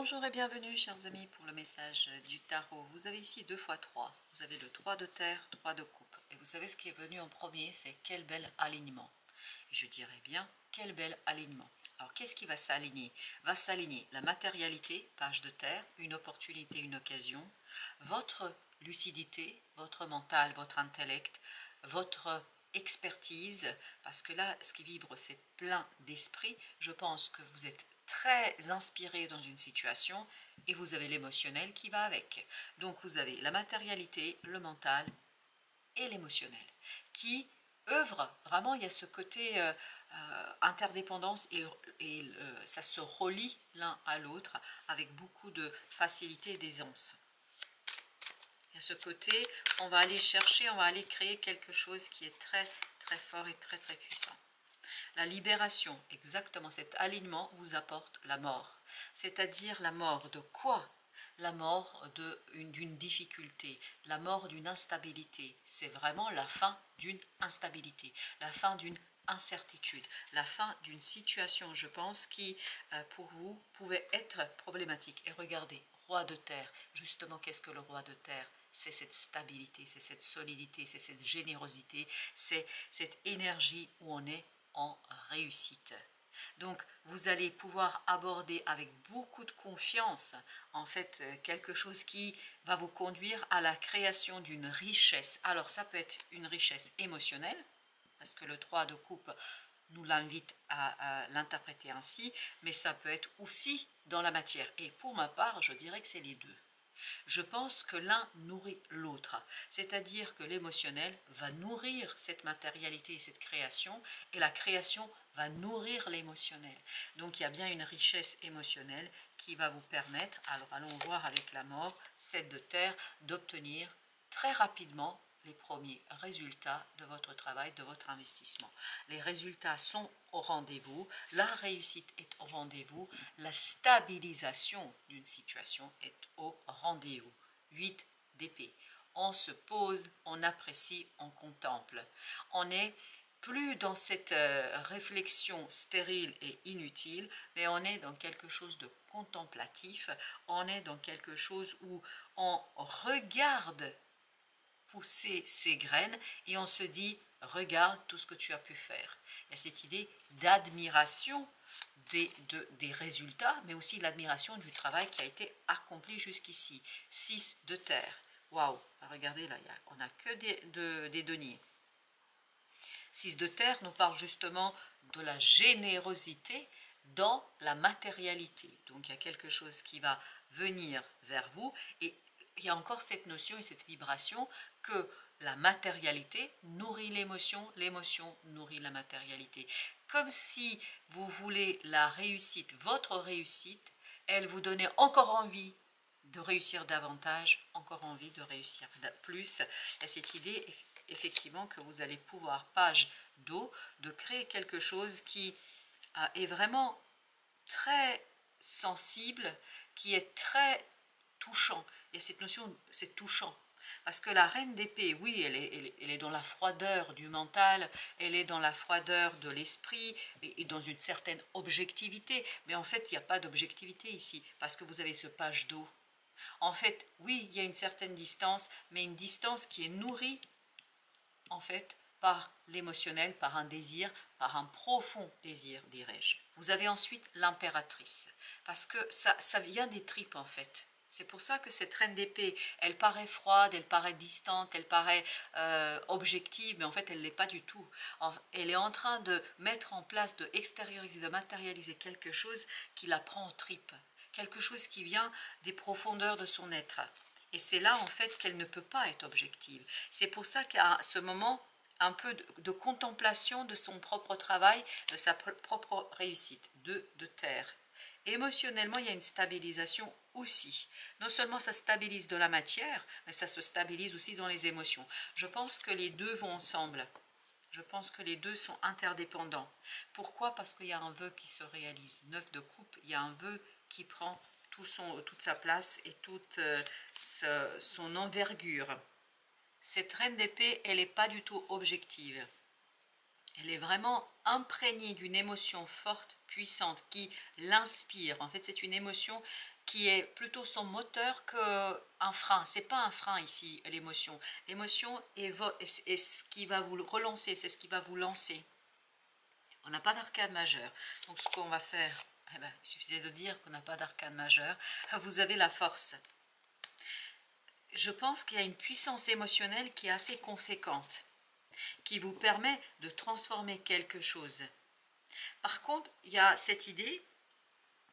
Bonjour et bienvenue chers amis pour le message du tarot. Vous avez ici 2 fois 3. Vous avez le 3 de terre, 3 de coupe. Et vous savez ce qui est venu en premier, c'est quel bel alignement. Et je dirais bien, quel bel alignement. Alors qu'est-ce qui va s'aligner? Va s'aligner la matérialité, page de terre, une opportunité, une occasion, votre lucidité, votre mental, votre intellect, votre expertise, parce que là, ce qui vibre, c'est plein d'esprit. Je pense que vous êtes très inspiré dans une situation et vous avez l'émotionnel qui va avec. Donc vous avez la matérialité, le mental et l'émotionnel qui œuvrent. Vraiment, il y a ce côté interdépendance et ça se relie l'un à l'autre avec beaucoup de facilité et d'aisance. Il y a ce côté, on va aller chercher, on va aller créer quelque chose qui est très très fort et très très puissant. La libération, exactement, cet alignement vous apporte la mort. C'est-à-dire la mort de quoi? La mort d'une difficulté, la mort d'une instabilité. C'est vraiment la fin d'une instabilité, la fin d'une incertitude, la fin d'une situation, je pense, qui, pour vous, pouvait être problématique. Et regardez, roi de terre, justement, qu'est-ce que le roi de terre? C'est cette stabilité, c'est cette solidité, c'est cette générosité, c'est cette énergie où on est en réussite. Donc vous allez pouvoir aborder avec beaucoup de confiance en fait quelque chose qui va vous conduire à la création d'une richesse. Alors ça peut être une richesse émotionnelle, parce que le 3 de coupe nous l'invite à l'interpréter ainsi, mais ça peut être aussi dans la matière. Et pour ma part, je dirais que c'est les deux. Je pense que l'un nourrit l'autre, c'est-à-dire que l'émotionnel va nourrir cette matérialité et cette création, et la création va nourrir l'émotionnel. Donc il y a bien une richesse émotionnelle qui va vous permettre, alors allons voir avec la mort, 7 de terre, d'obtenir très rapidement les premiers résultats de votre travail, de votre investissement. Les résultats sont au rendez-vous, la réussite est au rendez-vous, la stabilisation d'une situation est au rendez-vous. 8 d'épée. On se pose, on apprécie, on contemple. On n'est plus dans cette réflexion stérile et inutile, mais on est dans quelque chose de contemplatif, on est dans quelque chose où on regarde pousser ses graines et on se dit regarde tout ce que tu as pu faire. Il y a cette idée d'admiration des résultats, mais aussi l'admiration du travail qui a été accompli jusqu'ici. 6 de terre. Waouh, regardez là, on n'a que des deniers. 6 de terre nous parle justement de la générosité dans la matérialité. Donc il y a quelque chose qui va venir vers vous et il y a encore cette notion et cette vibration que la matérialité nourrit l'émotion, l'émotion nourrit la matérialité. Comme si vous voulez la réussite, votre réussite, elle vous donnait encore envie de réussir davantage, encore envie de réussir plus. Il y a cette idée effectivement que vous allez pouvoir, page d'eau, de créer quelque chose qui est vraiment très sensible, qui est très touchant. Il y a cette notion, c'est touchant. Parce que la reine d'épée, oui, elle est dans la froideur du mental, elle est dans la froideur de l'esprit et dans une certaine objectivité. Mais en fait, il n'y a pas d'objectivité ici, parce que vous avez ce page d'eau. En fait, oui, il y a une certaine distance, mais une distance qui est nourrie, en fait, par l'émotionnel, par un désir, par un profond désir, dirais-je. Vous avez ensuite l'impératrice, parce que ça vient des tripes, en fait. C'est pour ça que cette reine d'épée, elle paraît froide, elle paraît distante, elle paraît objective, mais en fait, elle ne l'est pas du tout. Elle est en train de mettre en place, de extérioriser, de matérialiser quelque chose qui la prend aux tripes, quelque chose qui vient des profondeurs de son être. Et c'est là, en fait, qu'elle ne peut pas être objective. C'est pour ça qu'à ce moment, un peu de contemplation de son propre travail, de sa propre réussite, de terre. Émotionnellement, il y a une stabilisation aussi. Non seulement ça stabilise de la matière, mais ça se stabilise aussi dans les émotions. Je pense que les deux vont ensemble. Je pense que les deux sont interdépendants. Pourquoi? Parce qu'il y a un vœu qui se réalise. 9 de coupe, il y a un vœu qui prend toute sa place et toute son envergure. Cette reine d'épée, elle n'est pas du tout objective. Elle est vraiment imprégnée d'une émotion forte, puissante, qui l'inspire. En fait, c'est une émotion qui est plutôt son moteur qu'un frein. C'est pas un frein ici, l'émotion. L'émotion est ce qui va vous relancer, c'est ce qui va vous lancer. On n'a pas d'arcane majeure. Donc ce qu'on va faire, eh ben, il suffisait de dire qu'on n'a pas d'arcane majeure. Vous avez la force. Je pense qu'il y a une puissance émotionnelle qui est assez conséquente, qui vous permet de transformer quelque chose. Par contre, il y a cette idée,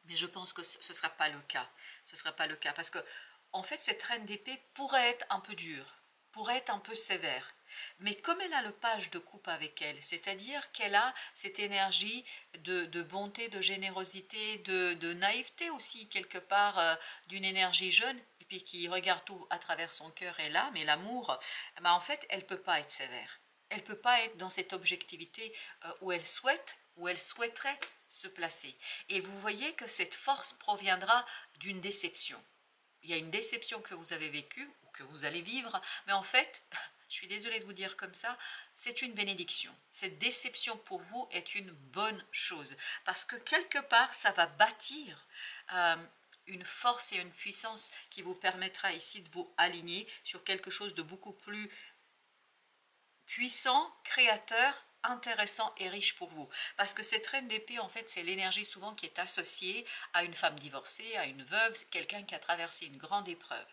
mais je pense que ce ne sera pas le cas. Ce ne sera pas le cas parce que, en fait, cette reine d'épée pourrait être un peu dure, pourrait être un peu sévère. Mais comme elle a le page de coupe avec elle, c'est-à-dire qu'elle a cette énergie de bonté, de générosité, de naïveté aussi, quelque part, d'une énergie jeune, et puis qui regarde tout à travers son cœur et l'âme et l'amour, ben en fait, elle ne peut pas être sévère. Elle ne peut pas être dans cette objectivité où elle souhaite, où elle souhaiterait se placer. Et vous voyez que cette force proviendra d'une déception. Il y a une déception que vous avez vécue ou que vous allez vivre, mais en fait, je suis désolée de vous dire comme ça, c'est une bénédiction. Cette déception pour vous est une bonne chose parce que quelque part, ça va bâtir une force et une puissance qui vous permettra ici de vous aligner sur quelque chose de beaucoup plus puissant, créateur, intéressant et riche pour vous. Parce que cette reine d'épée, en fait, c'est l'énergie souvent qui est associée à une femme divorcée, à une veuve, quelqu'un qui a traversé une grande épreuve.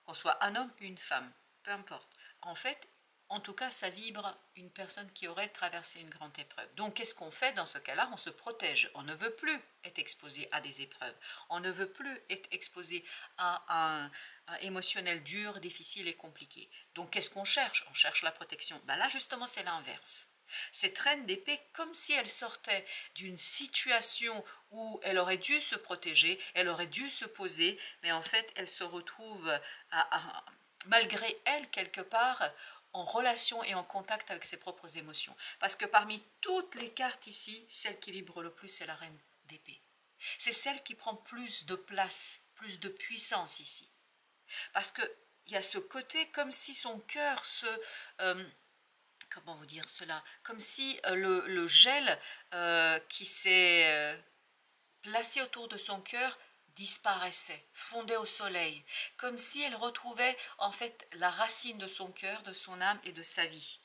Qu'on soit un homme ou une femme, peu importe. En fait, en tout cas, ça vibre une personne qui aurait traversé une grande épreuve. Donc, qu'est-ce qu'on fait dans ce cas-là? On se protège. On ne veut plus être exposé à des épreuves. On ne veut plus être exposé à un émotionnel dur, difficile et compliqué. Donc, qu'est-ce qu'on cherche? On cherche la protection. Ben là, justement, c'est l'inverse. Cette reine d'épée, comme si elle sortait d'une situation où elle aurait dû se protéger, elle aurait dû se poser, mais en fait, elle se retrouve, malgré elle, quelque part, en relation et en contact avec ses propres émotions. Parce que parmi toutes les cartes ici, celle qui vibre le plus, c'est la reine d'épée. C'est celle qui prend plus de place, plus de puissance ici. Parce qu'il y a ce côté comme si son cœur se... comment vous dire cela? Comme si le gel qui s'est placé autour de son cœur disparaissait, fondait au soleil, comme si elle retrouvait en fait la racine de son cœur, de son âme et de sa vie.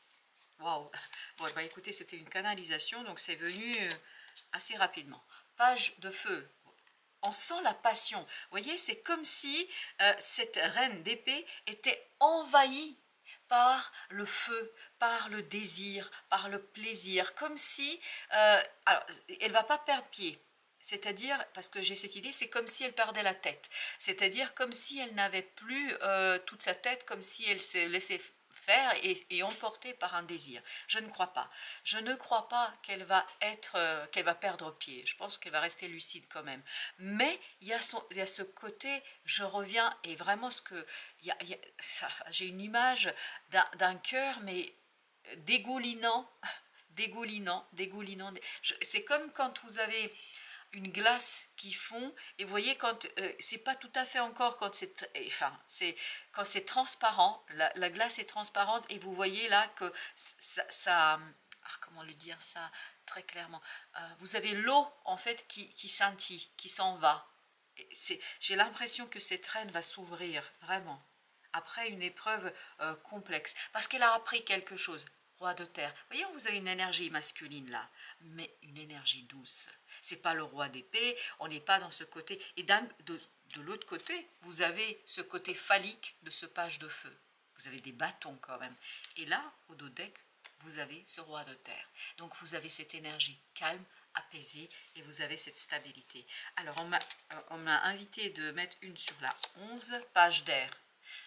Waouh! Bon, bah écoutez, c'était une canalisation, donc c'est venu assez rapidement. Page de feu. On sent la passion. Vous voyez, c'est comme si cette reine d'épée était envahie par le feu, par le désir, par le plaisir, comme si, alors, elle ne va pas perdre pied, c'est-à-dire, parce que j'ai cette idée, c'est comme si elle perdait la tête, c'est-à-dire comme si elle n'avait plus toute sa tête, comme si elle se laissait faire et emportée par un désir. Je ne crois pas. Je ne crois pas qu'elle va perdre pied. Je pense qu'elle va rester lucide quand même. Mais il y a ce côté, je reviens, et vraiment j'ai une image d'un cœur, mais dégoulinant, dégoulinant, dégoulinant. C'est comme quand vous avez une glace qui fond et vous voyez quand c'est pas tout à fait encore quand c'est transparent, la glace est transparente et vous voyez là que comment le dire ça très clairement, vous avez l'eau en fait qui scintille, qui s'en va. J'ai l'impression que cette reine va s'ouvrir vraiment après une épreuve complexe parce qu'elle a appris quelque chose. Roi de terre. Voyez, vous avez une énergie masculine là, mais une énergie douce. C'est pas le roi d'épée, on n'est pas dans ce côté. Et de l'autre côté, vous avez ce côté phallique de ce page de feu. Vous avez des bâtons quand même. Et là, au dos deck, vous avez ce roi de terre. Donc vous avez cette énergie calme, apaisée, et vous avez cette stabilité. Alors on m'a invité de mettre une sur la 11, page d'air.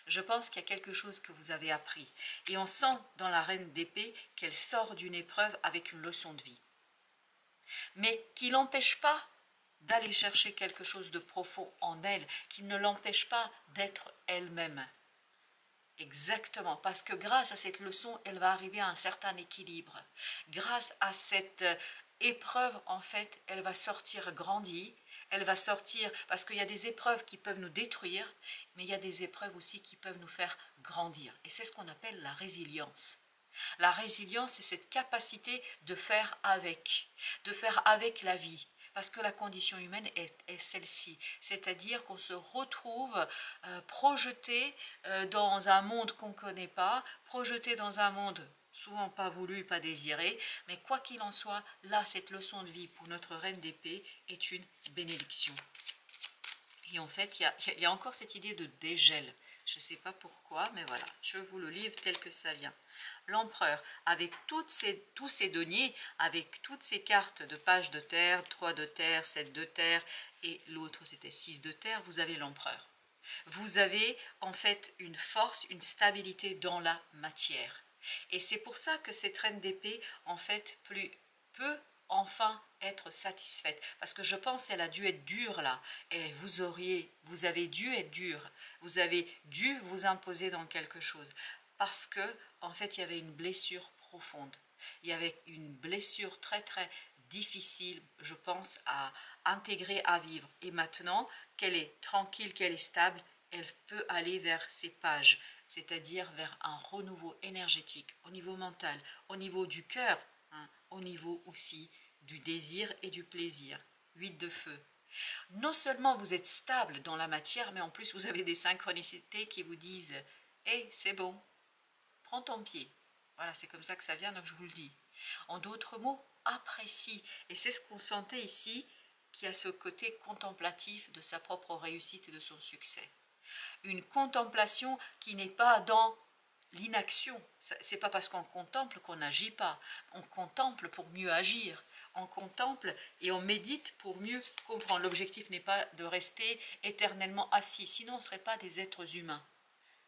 Je pense qu'il y a quelque chose que vous avez appris. Et on sent dans la reine d'épée qu'elle sort d'une épreuve avec une leçon de vie. Mais qui l'empêche pas d'aller chercher quelque chose de profond en elle, qui ne l'empêche pas d'être elle-même. Exactement, parce que grâce à cette leçon, elle va arriver à un certain équilibre. Grâce à cette épreuve, en fait, elle va sortir grandie. Elle va sortir, parce qu'il y a des épreuves qui peuvent nous détruire, mais il y a des épreuves aussi qui peuvent nous faire grandir. Et c'est ce qu'on appelle la résilience. La résilience, c'est cette capacité de faire avec la vie, Parce que la condition humaine est celle-ci, c'est-à-dire qu'on se retrouve projeté dans un monde qu'on ne connaît pas, projeté dans un monde souvent pas voulu, pas désiré, mais quoi qu'il en soit, là, cette leçon de vie pour notre reine d'épée est une bénédiction. Et en fait, il y a encore cette idée de dégel. Je ne sais pas pourquoi, mais voilà, je vous le livre tel que ça vient. L'empereur, avec tous ces deniers, avec toutes ces cartes de page de terre, 3 de terre, 7 de terre, et l'autre c'était 6 de terre, vous avez l'empereur. Vous avez en fait une force, une stabilité dans la matière. Et c'est pour ça que cette reine d'épée, en fait, peut enfin être satisfaite. Parce que je pense qu'elle a dû être dure là. Et vous avez dû être dur. Vous avez dû vous imposer dans quelque chose. Parce que, en fait, il y avait une blessure profonde. Il y avait une blessure très très difficile, je pense, à intégrer, à vivre. Et maintenant qu'elle est tranquille, qu'elle est stable, elle peut aller vers ces pages, c'est-à-dire vers un renouveau énergétique au niveau mental, au niveau du cœur, hein, au niveau aussi du désir et du plaisir. 8 de feu. Non seulement vous êtes stable dans la matière, mais en plus vous avez des synchronicités qui vous disent « Hey, c'est bon, prends ton pied ». Voilà, c'est comme ça que ça vient, donc je vous le dis. En d'autres mots, apprécie. Et c'est ce qu'on sentait ici, qui a ce côté contemplatif de sa propre réussite et de son succès. Une contemplation qui n'est pas dans l'inaction. C'est pas parce qu'on contemple qu'on n'agit pas. On contemple pour mieux agir. On contemple et on médite pour mieux comprendre. L'objectif n'est pas de rester éternellement assis, sinon on ne serait pas des êtres humains.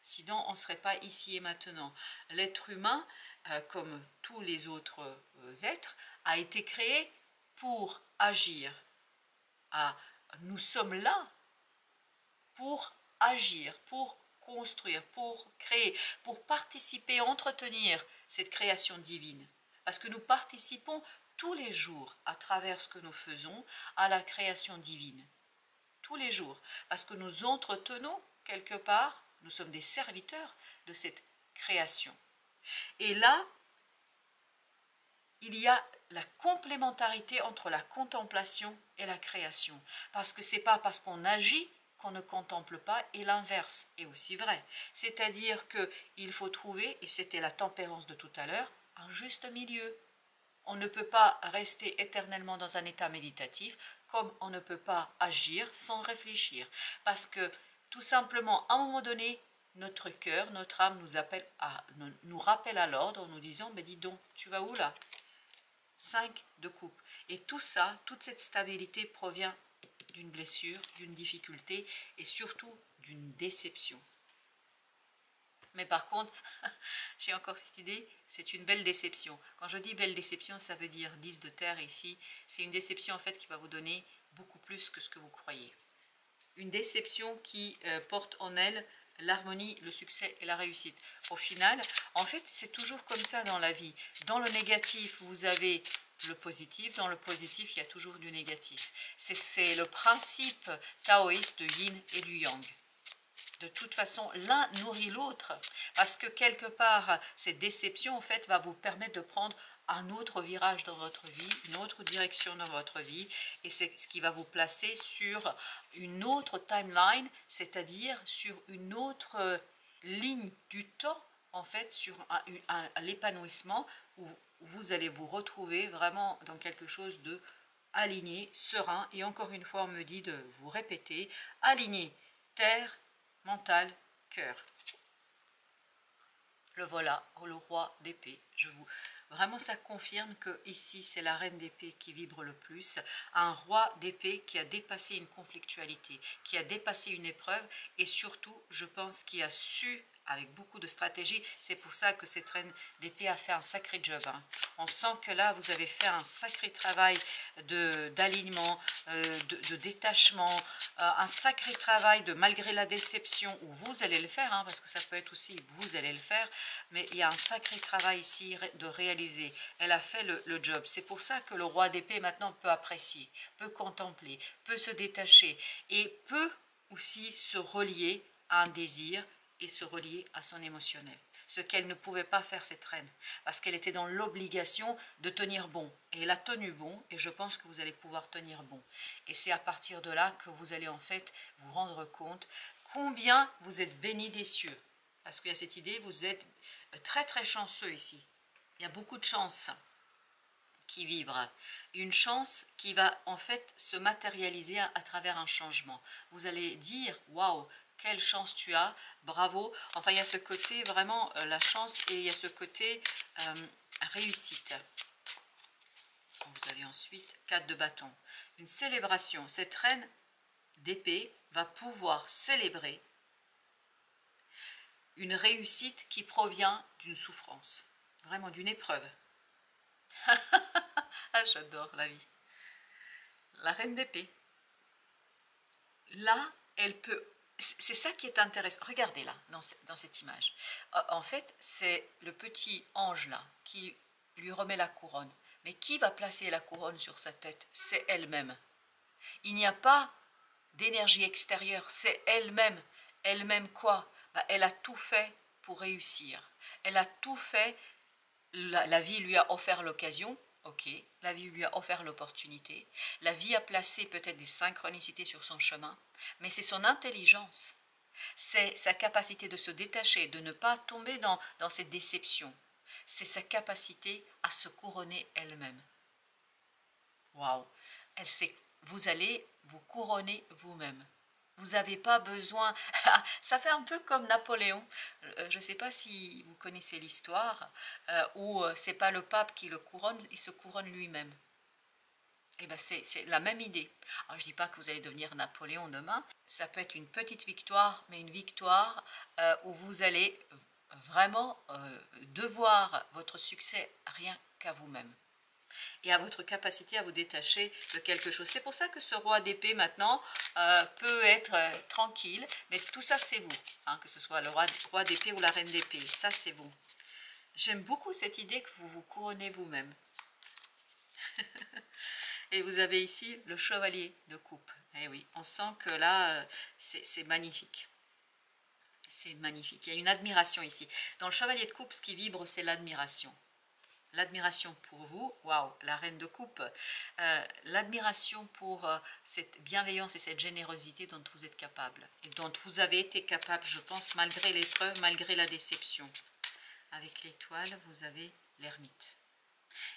Sinon on ne serait pas ici et maintenant. L'être humain, comme tous les autres êtres, a été créé pour agir. Nous sommes là pour agir, pour construire, pour créer, pour participer, entretenir cette création divine. Parce que nous participons tous les jours, à travers ce que nous faisons, à la création divine. Tous les jours. Parce que nous entretenons, quelque part, nous sommes des serviteurs de cette création. Et là, il y a la complémentarité entre la contemplation et la création. Parce que ce n'est pas parce qu'on agit qu'on ne contemple pas, et l'inverse est aussi vrai. C'est-à-dire qu'il faut trouver, et c'était la tempérance de tout à l'heure, un juste milieu. On ne peut pas rester éternellement dans un état méditatif, comme on ne peut pas agir sans réfléchir. Parce que, tout simplement, à un moment donné, notre cœur, notre âme nous rappelle à l'ordre en nous disant « Mais dis donc, tu vas où là ?» 5 de coupe. Et tout ça, toute cette stabilité provient d'une blessure, d'une difficulté et surtout d'une déception. Mais par contre, j'ai encore cette idée, c'est une belle déception. Quand je dis belle déception, ça veut dire 10 de terre ici. C'est une déception en fait qui va vous donner beaucoup plus que ce que vous croyez. Une déception qui porte en elle l'harmonie, le succès et la réussite. Au final, en fait, c'est toujours comme ça dans la vie. Dans le négatif, vous avez le positif. Dans le positif, il y a toujours du négatif. C'est le principe taoïste de yin et du yang. De toute façon, l'un nourrit l'autre. Parce que quelque part, cette déception, en fait, va vous permettre de prendre un autre virage dans votre vie, une autre direction dans votre vie, et c'est ce qui va vous placer sur une autre timeline, c'est-à-dire sur une autre ligne du temps, en fait, sur l'épanouissement, où vous allez vous retrouver vraiment dans quelque chose de aligné, serein, et encore une fois, on me dit de vous répéter, aligné, terre, mental, cœur. Le voilà, le roi d'épée. Vraiment, ça confirme que ici, c'est la reine d'épée qui vibre le plus. Un roi d'épée qui a dépassé une conflictualité, qui a dépassé une épreuve et surtout, je pense, qui a su, avec beaucoup de stratégie, c'est pour ça que cette reine d'épée a fait un sacré job. Hein. On sent que là, vous avez fait un sacré travail d'alignement, de détachement, un sacré travail de malgré la déception, où vous allez le faire, hein, parce que ça peut être aussi vous allez le faire, mais il y a un sacré travail ici de réaliser. Elle a fait le job. C'est pour ça que le roi d'épée maintenant peut apprécier, peut contempler, peut se détacher et peut aussi se relier à un désir et se relier à son émotionnel. ce qu'elle ne pouvait pas faire, cette reine, parce qu'elle était dans l'obligation de tenir bon. Et elle a tenu bon, et je pense que vous allez pouvoir tenir bon. Et c'est à partir de là que vous allez en fait vous rendre compte combien vous êtes béni des cieux. Parce qu'il y a cette idée, vous êtes très très chanceux ici. Il y a beaucoup de chance qui vibre, une chance qui va en fait se matérialiser à travers un changement. Vous allez dire waouh, quelle chance tu as, bravo. Enfin, il y a ce côté vraiment la chance, et il y a ce côté réussite. Vous avez ensuite 4 de bâton, une célébration. Cette reine d'épée va pouvoir célébrer une réussite qui provient d'une souffrance, vraiment d'une épreuve. Ah, j'adore la vie. La reine d'épée. Là, elle peut... C'est ça qui est intéressant. Regardez là, dans cette image. En fait, c'est le petit ange là qui lui remet la couronne. Mais qui va placer la couronne sur sa tête? C'est elle-même. Il n'y a pas d'énergie extérieure, c'est elle-même. Elle-même quoi? Elle a tout fait pour réussir. Elle a tout fait. La vie lui a offert l'occasion. Ok, la vie lui a offert l'opportunité. La vie a placé peut-être des synchronicités sur son chemin, mais c'est son intelligence. C'est sa capacité de se détacher, de ne pas tomber dans cette déception. C'est sa capacité à se couronner elle-même. Waouh! Elle sait, vous allez vous couronner vous-même. Vous n'avez pas besoin... Ça fait un peu comme Napoléon. Je ne sais pas si vous connaissez l'histoire, où ce n'est pas le pape qui le couronne, il se couronne lui-même. Et bien c'est la même idée. Alors, je ne dis pas que vous allez devenir Napoléon demain. Ça peut être une petite victoire, mais une victoire où vous allez vraiment devoir votre succès rien qu'à vous-même. Et à votre capacité à vous détacher de quelque chose. C'est pour ça que ce roi d'épée maintenant peut être tranquille, mais tout ça c'est vous, hein, que ce soit le roi d'épée ou la reine d'épée, ça c'est vous. J'aime beaucoup cette idée que vous vous couronnez vous-même. Et vous avez ici le chevalier de coupe. Et oui, on sent que là, c'est magnifique. C'est magnifique. Il y a une admiration ici. Dans le chevalier de coupe, ce qui vibre, c'est l'admiration. L'admiration pour vous, waouh, la reine de coupe, l'admiration pour cette bienveillance et cette générosité dont vous êtes capable, et dont vous avez été capable, je pense, malgré l'épreuve, malgré la déception. Avec l'étoile, vous avez l'ermite.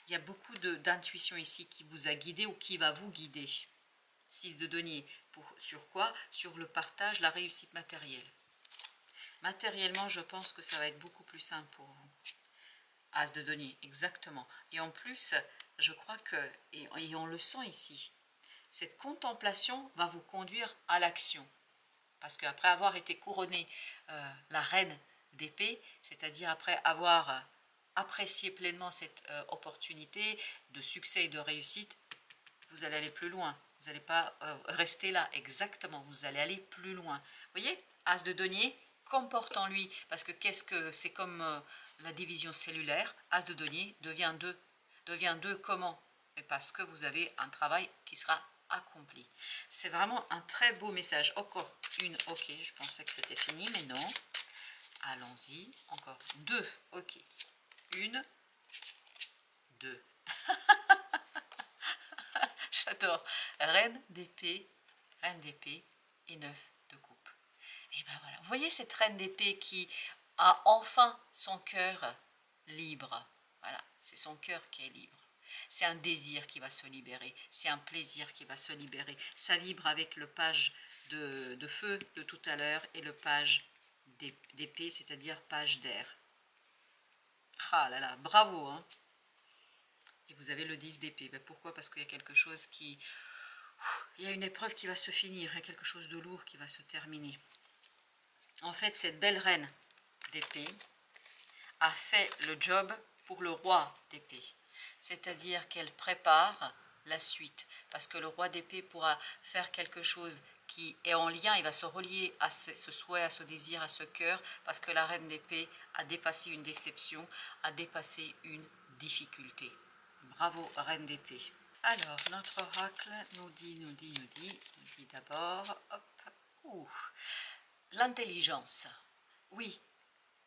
Il y a beaucoup d'intuition ici qui vous a guidé ou qui va vous guider. 6 de denier, sur quoi? Sur le partage, la réussite matérielle. Matériellement, je pense que ça va être beaucoup plus simple pour vous. As de denier, exactement. Et en plus, je crois que, et on le sent ici, cette contemplation va vous conduire à l'action. Parce qu'après avoir été couronnée la reine d'épée, c'est-à-dire après avoir apprécié pleinement cette opportunité de succès et de réussite, vous allez aller plus loin. Vous n'allez pas rester là, exactement, vous allez aller plus loin. Vous voyez, As de denier comporte en lui, parce que c'est comme... la division cellulaire, As de denier devient 2. Devient 2 comment? Parce que vous avez un travail qui sera accompli. C'est vraiment un très beau message. Encore une, ok, je pensais que c'était fini, mais non. Allons-y, encore 2, ok. 1, 2. J'adore. Reine d'épée et 9 de coupe. Et ben voilà, vous voyez cette reine d'épée qui a enfin son cœur libre. Voilà, c'est son cœur qui est libre. C'est un désir qui va se libérer, c'est un plaisir qui va se libérer. Ça vibre avec le page de feu de tout à l'heure et le page d'épée, c'est-à-dire page d'air. Ah là là, bravo, hein. Et vous avez le 10 d'épée. Ben pourquoi? Parce qu'il y a quelque chose qui... Il y a une épreuve qui va se finir, il y a quelque chose de lourd qui va se terminer. En fait, cette belle reine d'épée a fait le job pour le roi d'épée. C'est-à-dire qu'elle prépare la suite. Parce que le roi d'épée pourra faire quelque chose qui est en lien, il va se relier à ce souhait, à ce désir, à ce cœur, parce que la reine d'épée a dépassé une déception, a dépassé une difficulté. Bravo, reine d'épée. Alors, notre oracle nous dit d'abord, hop, l'intelligence. Oui,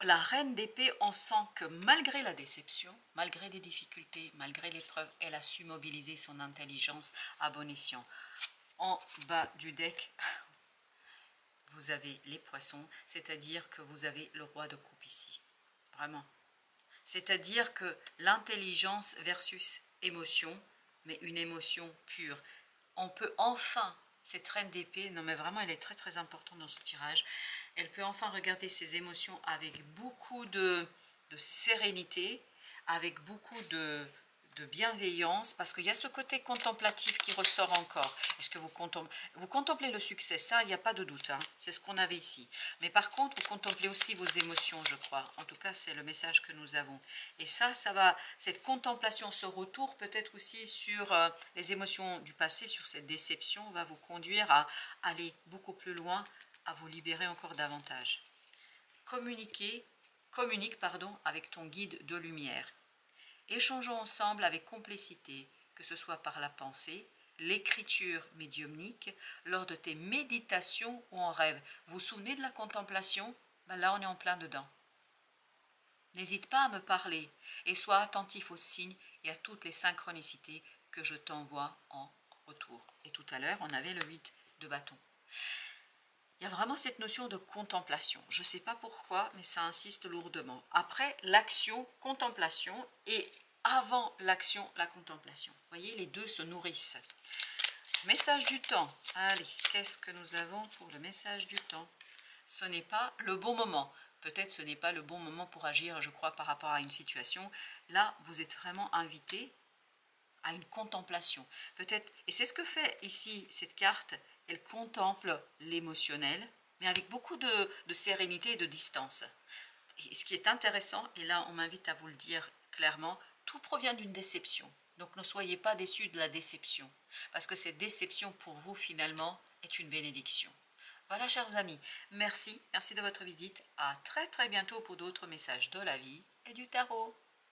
la reine d'épée, on sent que malgré la déception, malgré les difficultés, malgré l'épreuve, elle a su mobiliser son intelligence à bon escient. En bas du deck, vous avez les poissons, c'est-à-dire que vous avez le roi de coupe ici. Vraiment. C'est-à-dire que l'intelligence versus émotion, mais une émotion pure. On peut enfin, cette reine d'épée, non mais vraiment elle est très très importante dans ce tirage, elle peut enfin regarder ses émotions avec beaucoup de sérénité, avec beaucoup de bienveillance, parce qu'il y a ce côté contemplatif qui ressort encore. Est-ce que vous contemplez le succès? Ça, il n'y a pas de doute, hein. C'est ce qu'on avait ici. Mais par contre, vous contemplez aussi vos émotions, je crois. En tout cas, c'est le message que nous avons. Et ça va, cette contemplation, ce retour peut-être aussi sur les émotions du passé, sur cette déception, va vous conduire à aller beaucoup plus loin, à vous libérer encore davantage. Communique avec ton guide de lumière. Échangeons ensemble avec complicité, que ce soit par la pensée, l'écriture médiumnique, lors de tes méditations ou en rêve. Vous vous souvenez de la contemplation? Ben là, on est en plein dedans. N'hésite pas à me parler et sois attentif aux signes et à toutes les synchronicités que je t'envoie en retour. Et tout à l'heure, on avait le 8 de bâton. Il y a vraiment cette notion de contemplation. Je ne sais pas pourquoi, mais ça insiste lourdement. Après, l'action, contemplation, et avant l'action, la contemplation. Vous voyez, les deux se nourrissent. Message du temps. Allez, qu'est-ce que nous avons pour le message du temps? Ce n'est pas le bon moment. Peut-être ce n'est pas le bon moment pour agir, je crois, par rapport à une situation. Là, vous êtes vraiment invité à une contemplation. Peut-être, et c'est ce que fait ici cette carte, elle contemple l'émotionnel, mais avec beaucoup de sérénité et de distance. Et ce qui est intéressant, et là on m'invite à vous le dire clairement, tout provient d'une déception. Donc ne soyez pas déçus de la déception, parce que cette déception pour vous finalement est une bénédiction. Voilà chers amis, merci de votre visite, à très très bientôt pour d'autres messages de la vie et du tarot.